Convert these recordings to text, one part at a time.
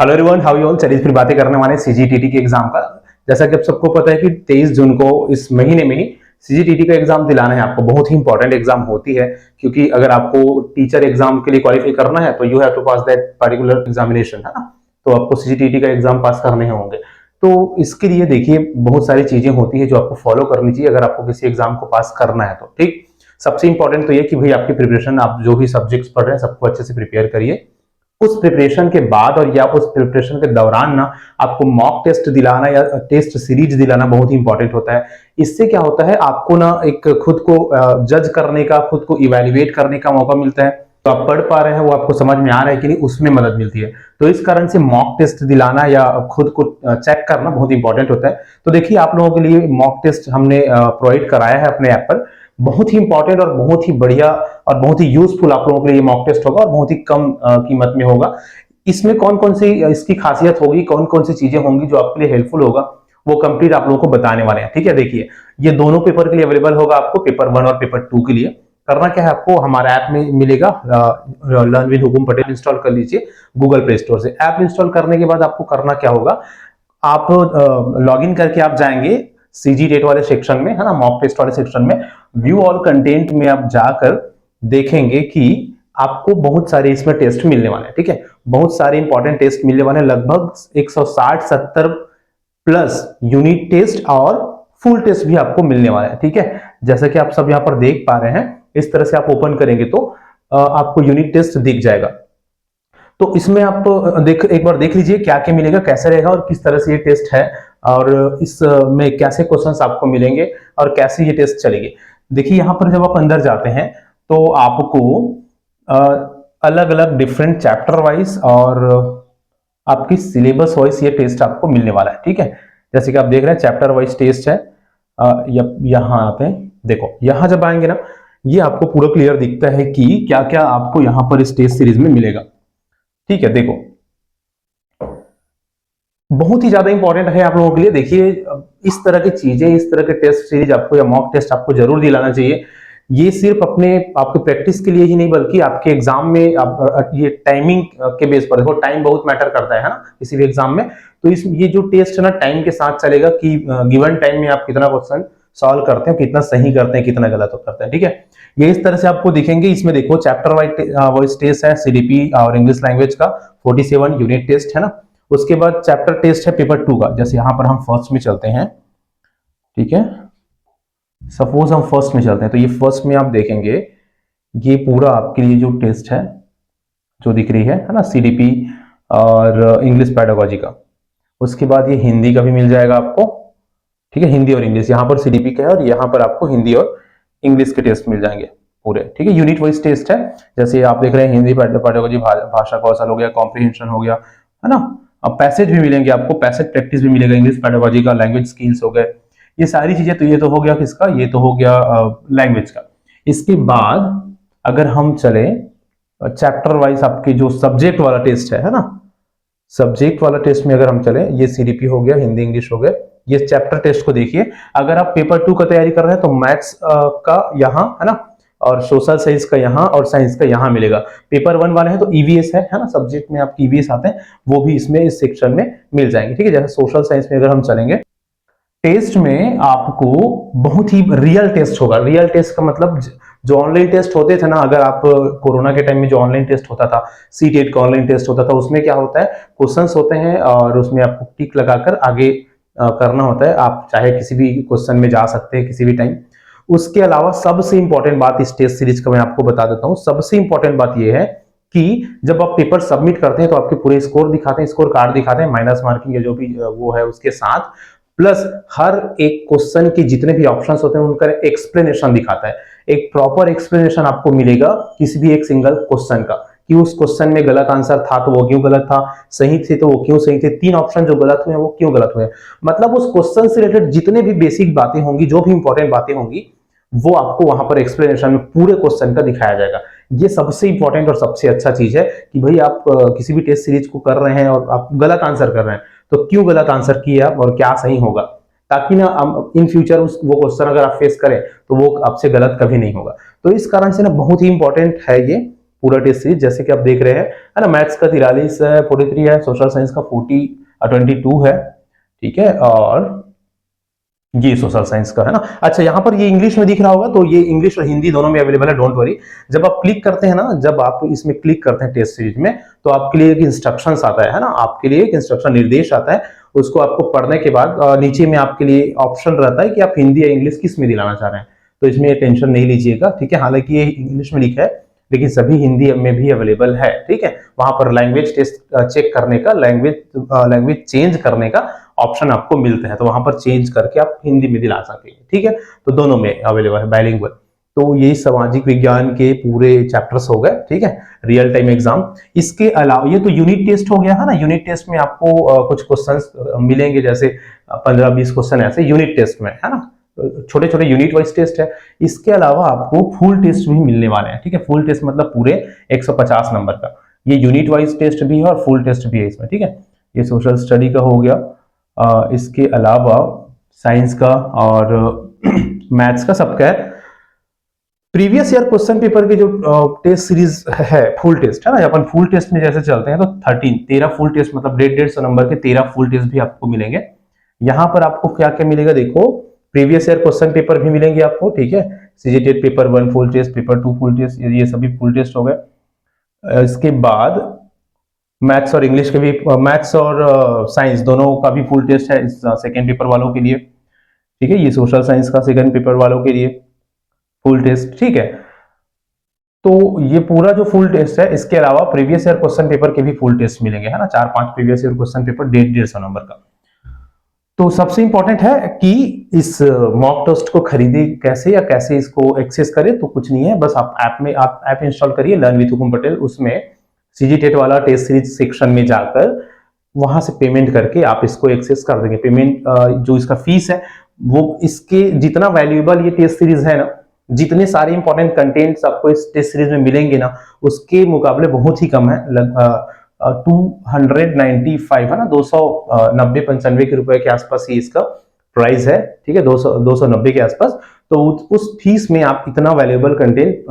Hello everyone, how you all. चलिए फिर बातें करने वाले सीजीटीटी के एग्जाम का। जैसा कि आप सबको पता है कि 23 जून को इस महीने में ही सीजीटीटी का एग्जाम दिलाना है आपको। बहुत ही इंपॉर्टेंट एग्जाम होती है, क्योंकि अगर आपको टीचर एग्जाम के लिए क्वालिफाई करना है तो you have to pass that particular examination, है ना। तो आपको सीजीटीटी का एग्जाम पास करने होंगे। तो इसके लिए देखिए बहुत सारी चीजें होती है जो आपको फॉलो करनी चाहिए अगर आपको किसी एग्जाम को पास करना है तो। ठीक, सबसे इंपॉर्टेंट तो ये कि भाई आपकी प्रिपरेशन, आप जो भी सब्जेक्ट्स पढ़ रहे हैं सबको अच्छे से प्रिपेयर करिए। उस प्रिपरेशन के बाद और या उस प्रिपरेशन के दौरान ना आपको मॉक टेस्ट दिलाना या टेस्ट सीरीज दिलाना बहुत ही इंपॉर्टेंट होता है। इससे क्या होता है, आपको ना एक खुद को जज करने का, खुद को इवैल्यूएट करने का मौका मिलता है। तो आप पढ़ पा रहे हैं, वो आपको समझ में आ रहा है कि नहीं, उसमें मदद मिलती है। तो इस कारण से मॉक टेस्ट दिलाना या खुद को चेक करना बहुत इंपॉर्टेंट होता है। तो देखिए आप लोगों के लिए मॉक टेस्ट हमने प्रोवाइड कराया है अपने ऐप पर। बहुत ही इंपॉर्टेंट और बहुत ही बढ़िया और बहुत ही यूजफुल आप लोगों के लिए मॉक टेस्ट होगा और बहुत ही कम कीमत में होगा। इसमें कौन कौन सी इसकी खासियत होगी, कौन कौन सी चीजें होंगी जो आपके लिए हेल्पफुल होगा, वो कंप्लीट आप लोगों को बताने वाले हैं। ठीक है, देखिए ये दोनों पेपर के लिए अवेलेबल होगा आपको, पेपर 1 और पेपर 2 के लिए। करना क्या है, आपको हमारा ऐप में मिलेगा, learn with Hukum Patel, install कर लीजिए गूगल प्ले स्टोर से। ऐप इंस्टॉल करने के बाद आपको करना क्या होगा, आप लॉग इन करके आप जाएंगे सीजी टेट वाले सेक्शन में, है ना, मॉक टेस्ट वाले सेक्शन में। व्यू ऑल कंटेंट में आप जाकर देखेंगे कि आपको बहुत सारे इसमें टेस्ट मिलने वाले हैं। ठीक है, बहुत सारे इंपॉर्टेंट टेस्ट मिलने वाले हैं, लगभग 160-70 प्लस यूनिट टेस्ट और फुल टेस्ट भी आपको मिलने वाले हैं। ठीक है, जैसा कि आप सब यहां पर देख पा रहे हैं, इस तरह से आप ओपन करेंगे तो आपको यूनिट टेस्ट दिख जाएगा। तो इसमें आप एक बार देख लीजिए क्या क्या मिलेगा, कैसे रहेगा और किस तरह से ये टेस्ट है, और इसमें कैसे क्वेश्चंस आपको मिलेंगे और कैसे ये टेस्ट चलेगी। देखिए यहाँ पर जब आप अंदर जाते हैं तो आपको अलग अलग डिफरेंट चैप्टर वाइज और आपकी सिलेबस वाइज ये टेस्ट आपको मिलने वाला है। ठीक है, जैसे कि आप देख रहे हैं चैप्टर वाइज टेस्ट है। यहाँ आते हैं, देखो यहाँ जब आएंगे ना, ये आपको पूरा क्लियर दिखता है कि क्या क्या आपको यहाँ पर इस टेस्ट सीरीज में मिलेगा। ठीक है, देखो बहुत ही ज्यादा इंपॉर्टेंट है आप लोगों के लिए। देखिए इस तरह की चीजें, इस तरह के टेस्ट सीरीज आपको या मॉक टेस्ट आपको जरूर दिलाना चाहिए। ये सिर्फ अपने आपके प्रैक्टिस के लिए ही नहीं, बल्कि आपके एग्जाम में ये टाइमिंग के बेस पर, देखो टाइम बहुत मैटर करता है ना किसी भी एग्जाम में। तो ये जो टेस्ट है ना, टाइम के साथ चलेगा कि गिवन टाइम में आप कितना क्वेश्चन सॉल्व करते हैं, कितना सही करते हैं, कितना गलत करते हैं। ठीक है, ये इस तरह से आपको दिखेंगे। इसमें देखो चैप्टर वाइज टेस्ट है, सीडीपी और इंग्लिश लैंग्वेज का 47 यूनिट टेस्ट है ना। उसके बाद चैप्टर टेस्ट है पेपर 2 का। जैसे यहां पर हम फर्स्ट में चलते हैं, ठीक है, सपोज हम फर्स्ट में चलते हैं, तो ये फर्स्ट में आप देखेंगे ये पूरा आपके लिए जो टेस्ट है जो दिख रही है ना, सीडीपी और इंग्लिश पेडागोजी का। उसके बाद ये हिंदी का भी मिल जाएगा आपको। ठीक है, हिंदी और इंग्लिश, यहाँ पर सीडीपी का है और यहाँ पर आपको हिंदी और इंग्लिश के टेस्ट मिल जाएंगे पूरे। ठीक है, यूनिट वाइज टेस्ट है। जैसे आप देख रहे हैं हिंदी पेडागोजी, भाषा कौशल हो गया, कॉम्प्रिहेंशन हो गया, है ना। अब पैसेज भी मिलेंगे आपको, पैसेज प्रैक्टिस भी मिलेगा, इंग्लिश पेडागोजी का, लैंग्वेज स्किल्स हो गए, ये सारी चीजें। तो ये तो हो गया किसका, ये तो हो गया लैंग्वेज का। इसके बाद अगर हम चले चैप्टर वाइज, आपके जो सब्जेक्ट वाला टेस्ट है ना, सब्जेक्ट वाला टेस्ट में अगर हम चले, ये सीडीपी हो गया, हिंदी इंग्लिश हो गया। ये चैप्टर टेस्ट को देखिए, अगर आप पेपर 2 का तैयारी कर रहे हैं तो मैथ्स का यहाँ, है ना, और सोशल साइंस का यहाँ और साइंस का यहाँ मिलेगा। पेपर 1 वाले हैं तो ईवीएस है ना, सब्जेक्ट में आपकी ईवीएस आते हैं, वो भी इसमें इस सेक्शन में मिल जाएंगे। ठीक है, जैसे सोशल साइंस में अगर हम चलेंगे, टेस्ट में आपको बहुत ही रियल टेस्ट होगा। रियल टेस्ट का मतलब जो ऑनलाइन टेस्ट होते थे ना, अगर आप कोरोना के टाइम में जो ऑनलाइन टेस्ट होता था, सीटेट का ऑनलाइन टेस्ट होता था, उसमें क्या होता है, क्वेश्चंस होते हैं और उसमें आपको टिक लगाकर आगे करना होता है। आप चाहे किसी भी क्वेश्चन में जा सकते हैं किसी भी टाइम। उसके अलावा सबसे इंपॉर्टेंट बात इस टेस्ट सीरीज का मैं आपको बता देता हूं। सबसे इंपॉर्टेंट बात यह है कि जब आप पेपर सबमिट करते हैं तो आपके पूरे स्कोर दिखाते हैं, स्कोर कार्ड दिखाते हैं, माइनस मार्किंग या जो भी वो है उसके साथ, प्लस हर एक क्वेश्चन के जितने भी ऑप्शंस होते हैं उनका एक्सप्लेनेशन दिखाता है। एक प्रॉपर एक्सप्लेनेशन आपको मिलेगा किसी भी एक सिंगल क्वेश्चन का, कि उस क्वेश्चन में गलत आंसर था तो वो क्यों गलत था, सही थे तो वो क्यों सही थे, 3 ऑप्शन जो गलत हुए वो क्यों गलत हुए। मतलब उस क्वेश्चन से रिलेटेड जितने भी बेसिक बातें होंगी, जो भी इंपॉर्टेंट बातें होंगी, वो आपको वहां पर एक्सप्लेनेशन में पूरे क्वेश्चन का दिखाया जाएगा। ये सबसे इंपॉर्टेंट और सबसे अच्छा चीज है कि भाई आप किसी भी टेस्ट सीरीज को कर रहे हैं और आप गलत आंसर कर रहे हैं तो क्यों गलत आंसर किए आप और क्या सही होगा, ताकि ना इन फ्यूचर वो क्वेश्चन अगर आप फेस करें तो वो आपसे गलत कभी नहीं होगा। तो इस कारण से ना बहुत ही इंपॉर्टेंट है ये पूरा टेस्ट सीरीज जैसे कि आप देख रहे हैं, है ना। मैथ्स का 43 है, 43 है, सोशल साइंस का 22 है, ठीक है। और ये सोशल साइंस का है ना। अच्छा, यहाँ पर ये इंग्लिश में दिख रहा होगा, तो ये इंग्लिश और हिंदी दोनों में अवेलेबल है, डोंट वरी। जब आप क्लिक करते हैं ना, जब आप इसमें क्लिक करते हैं टेस्ट सीरीज में, तो आपके लिए एक इंस्ट्रक्शंस आता है ना, आपके लिए एक इंस्ट्रक्शन निर्देश आता है। उसको आपको पढ़ने के बाद नीचे में आपके लिए ऑप्शन रहता है कि आप हिंदी या इंग्लिश किस में दिलाना चाह रहे हैं। तो इसमें टेंशन नहीं लीजिएगा, ठीक है। हालांकि ये इंग्लिश में लिखा है, लेकिन सभी हिंदी में भी अवेलेबल है, ठीक है। वहां पर लैंग्वेज टेस्ट चेक करने का, लैंग्वेज चेंज करने का ऑप्शन आपको मिलते हैं, तो वहां पर चेंज करके आप हिंदी में दिला सकते हैं, ठीक है। तो दोनों में अवेलेबल है, बाइलिंगुअल। तो यही सामाजिक विज्ञान के पूरे चैप्टर्स हो गए, ठीक है, रियल टाइम एग्जाम। इसके अलावा ये तो यूनिट टेस्ट हो गया है ना। यूनिट टेस्ट में आपको कुछ क्वेश्चंस मिलेंगे, जैसे 15-20 क्वेश्चन ऐसे यूनिट टेस्ट में, है ना। छोटे छोटे यूनिट वाइज टेस्ट है। इसके अलावा आपको फुल टेस्ट भी मिलने वाले हैं, ठीक है। फुल टेस्ट मतलब पूरे 150 नंबर का। ये यूनिट वाइज टेस्ट भी है और फुल टेस्ट भी है इसमें, ठीक है। ये सोशल स्टडी का हो गया। इसके अलावा साइंस का और मैथ्स का सबका है। प्रीवियस ईयर क्वेश्चन पेपर की जो टेस्ट सीरीज है, फुल टेस्ट है ना। अपन फुल टेस्ट में जैसे चलते हैं तो 13 फुल टेस्ट, मतलब 150 नंबर के 13 फुल टेस्ट भी आपको मिलेंगे। यहां पर आपको क्या क्या मिलेगा देखो, प्रीवियस ईयर क्वेश्चन पेपर भी मिलेंगे आपको, ठीक है। CG TET paper 1 full test, paper 2 full test, ये सभी फुल टेस्ट हो गए। इसके बाद मैथ्स और इंग्लिश के भी, मैथ्स और साइंस दोनों का भी फुल टेस्ट है इस सेकेंड पेपर वालों के लिए, ठीक है। ये सोशल साइंस का सेकेंड पेपर वालों के लिए फुल टेस्ट, ठीक है। तो ये पूरा जो फुल टेस्ट है, इसके अलावा प्रीवियस ईयर क्वेश्चन पेपर के भी फुल टेस्ट मिलेंगे, है ना। 4-5 previous year question paper 150 number का। तो सबसे इंपॉर्टेंट है कि इस मॉक टेस्ट को खरीदे कैसे या कैसे इसको एक्सेस करें। तो कुछ नहीं है, बस आप ऐप इंस्टॉल करिए, लर्न विद हुकुम पटेल। उसमें सीजीटेट वाला टेस्ट सीरीज सेक्शन में जाकर वहां से पेमेंट करके आप इसको एक्सेस कर देंगे। पेमेंट जो इसका फीस है, वो इसके जितना वैल्यूएबल ये टेस्ट सीरीज है ना, जितने सारे इंपॉर्टेंट कंटेंट्स आपको इस टेस्ट सीरीज में मिलेंगे ना, उसके मुकाबले बहुत ही कम है। 295 है ना, 290-95 के रुपए के आसपास ही इसका प्राइस है, ठीक है। 290 के आसपास। तो उस फीस में आप इतना वैल्यूएबल कंटेंट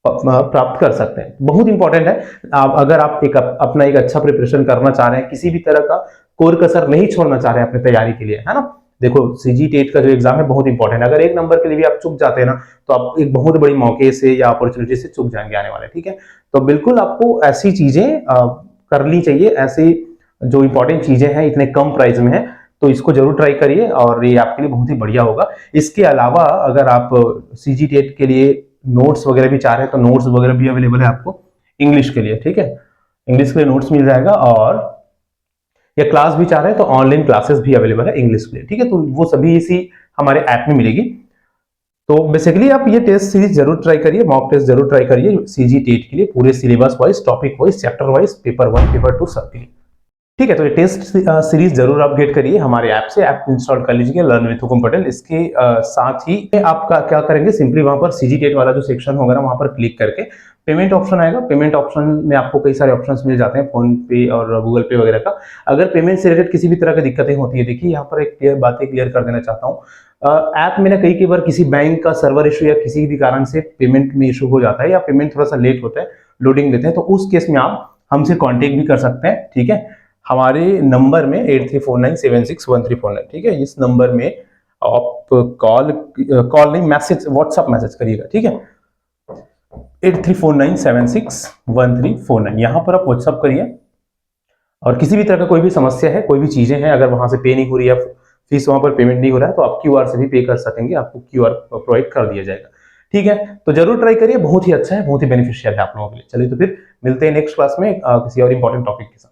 प्राप्त कर सकते हैं। बहुत इंपॉर्टेंट है। अगर आप अपना एक अच्छा प्रिपरेशन करना चाह रहे हैं, किसी भी तरह का कोर कसर नहीं छोड़ना चाह रहे हैं अपनी तैयारी के लिए, है ना। देखो, सीजीटेट का जो एग्जाम है बहुत इंपॉर्टेंट है। अगर एक नंबर के लिए भी आप चूक जाते हैं ना, तो आप एक बहुत बड़ी मौके से या अपॉर्चुनिटी से चूक जाएंगे आने वाले, ठीक है। तो बिल्कुल आपको ऐसी चीजें करनी चाहिए, ऐसी जो इंपॉर्टेंट चीजें हैं इतने कम प्राइस में है, तो इसको जरूर ट्राई करिए और ये आपके लिए बहुत ही बढ़िया होगा। इसके अलावा अगर आप सीजीटेट के लिए नोट्स वगैरह भी चाह रहे हैं, तो नोट्स वगैरह भी अवेलेबल है आपको इंग्लिश के लिए, ठीक है। इंग्लिश के लिए नोट्स मिल जाएगा, और या क्लास भी चाह रहे हैं तो ऑनलाइन क्लासेस भी अवेलेबल है इंग्लिश के लिए, ठीक है। तो वो सभी इसी हमारे ऐप में मिलेगी। तो बेसिकली आप ये टेस्ट सीरीज जरूर ट्राई करिए, मॉक टेस्ट जरूर ट्राई करिए सीजीटेट के लिए, पूरे syllabus wise, topic wise, chapter wise, paper 1 paper 2 सब के लिए, ठीक है। तो ये टेस्ट सीरीज जरूर अपडेट करिए हमारे ऐप से, ऐप इंस्टॉल कर लीजिए लर्न विद हुकुम पटेल। इसके साथ ही आप क्या करेंगे, सिंपली वहां पर सीजीटेट वाला जो सेक्शन होगा ना, वहां पर क्लिक करके पेमेंट ऑप्शन आएगा। पेमेंट ऑप्शन में आपको कई सारे ऑप्शंस मिल जाते हैं, फोन पे और गूगल पे वगैरह का। अगर पेमेंट से रिलेटेड किसी भी तरह की दिक्कतें होती है, देखिए यहाँ पर एक बातें क्लियर कर देना चाहता हूँ। ऐप में ना कई बार किसी बैंक का सर्वर इशू या किसी भी कारण से पेमेंट में इशू हो जाता है, या पेमेंट थोड़ा सा लेट होता है, लोडिंग लेते हैं, तो उस केस में आप हमसे कॉन्टेक्ट भी कर सकते हैं, ठीक है। हमारे नंबर में 8349761349, ठीक है। इस नंबर में आप कॉल नहीं, मैसेज, व्हाट्सएप मैसेज करिएगा, ठीक है। 8349761349, यहां पर आप व्हाट्सएप करिए। और किसी भी तरह का कोई भी समस्या है, कोई भी चीजें हैं, अगर वहां से पे नहीं हो रही है, फीस वहां पर पेमेंट नहीं हो रहा है, तो आप क्यूआर से भी पे कर सकेंगे, आपको क्यूआर प्रोवाइड कर दिया जाएगा, ठीक है। तो जरूर ट्राई करिए, बहुत ही अच्छा है, बहुत ही बेनिफिशियल है आप लोगों के लिए। चलिए तो फिर मिलते हैं नेक्स्ट क्लास में किसी और इंपॉर्टेंट टॉपिक के साथ।